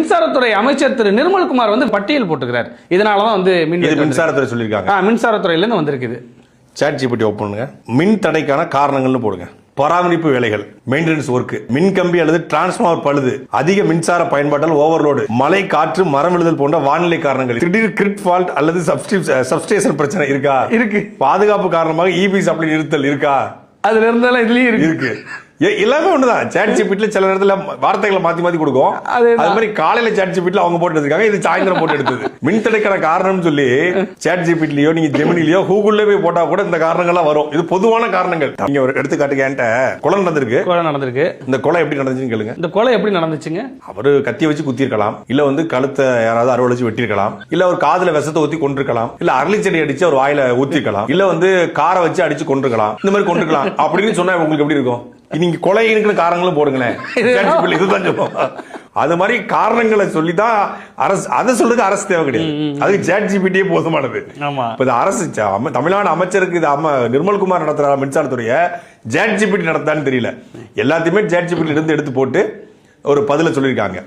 மின்சாரத்துறை அமைச்சர் திரு நிர்மல்குமார் வந்து பட்டியல் போட்டுக்கிறார். இதனாலதான் வந்து மின்சாரத்துறை சொல்லியிருக்காங்க. மின்சாரத்துறையில இருந்து வந்திருக்குது. ChatGPT ஓபன் பண்ணுங்க. மின் தடைக்கான காரணங்கள்னு போடுங்க. பராமரிப்பு வேலைகள், மெயின்டெனன்ஸ் ஒர்க், மின்கம்பி அல்லது டிரான்ஸ்பார்மர் பழுது, அதிக மின்சார பயன்பாட்டால் ஓவர்லோடு, மழை, காற்று, மரம் விழுதல் போன்ற வானிலை காரணங்கள், திடீர் கிரிட் ஃபால்ட் அல்லது சப்ஸ்டேஷன் பிரச்சனை இருக்கா, இருக்கு. பாதுகாப்பு காரணமாக EB சப்ளை நிறுத்தல் இருக்கா, அதுல இருந்தாலும் இதுலயும் இருக்கு. எல்லாமே ஒண்ணுதான். ChatGPT சில நேரத்துல வார்த்தைகளை மாத்தி மாத்தி கொடுக்கும். அது மாதிரி காலையில ChatGPT அவங்க போட்டு இருக்காங்க, இது சாயந்தரம் போட்டு எடுத்தது. மின்தடைக்கான காரணம் சொல்லி ChatGPTலயோ நீங்க ஜெமினிலயோ கூகுள்ல போய் போட்டா கூட இந்த காரணங்கள்லாம் வரும். இது பொதுவான காரணங்கள். நீங்க ஒரு எடுத்துக்காட்டுக்கு என்கிட்ட கொலை நடந்திருக்கு. இந்த கொலை எப்படி நடந்துச்சுன்னு கேளுங்க. இந்த கொலை எப்படி நடந்துச்சுங்க? அவரு கத்திய வச்சு குத்திருக்கலாம், இல்ல வந்து கழுத்தை யாராவது அறுவடை வச்சு வெட்டிருக்கலாம், இல்ல ஒரு காதுல விஷத்தை ஊத்தி கொண்டிருக்கலாம், இல்ல அரளி செடி அடிச்சு ஒரு வாயில ஊத்திருக்கலாம், இல்ல வந்து காரை வச்சு அடிச்சு கொண்டிருக்கலாம். இந்த மாதிரி கொண்டிருக்கலாம் அப்படின்னு சொன்னா உங்களுக்கு எப்படி இருக்கும்? நீங்க கொலை காரணங்களும் போடுங்களேன். இதுதான் சொல்லுவோம். அது மாதிரி காரணங்களை சொல்லிதான் அரசு, அதை சொல்றதுக்கு அரசு தேவை கிடையாது. அதுக்கு ChatGPT போதுமானது. இப்ப அரசு தமிழ்நாடு அமைச்சருக்கு நிர்மல்குமார் நடத்துற மின்சாரத்துறைய ChatGPT நடத்தான்னு தெரியல. எல்லாத்தையுமே ChatGPT இருந்து எடுத்து போட்டு ஒரு பதில சொல்லியிருக்காங்க.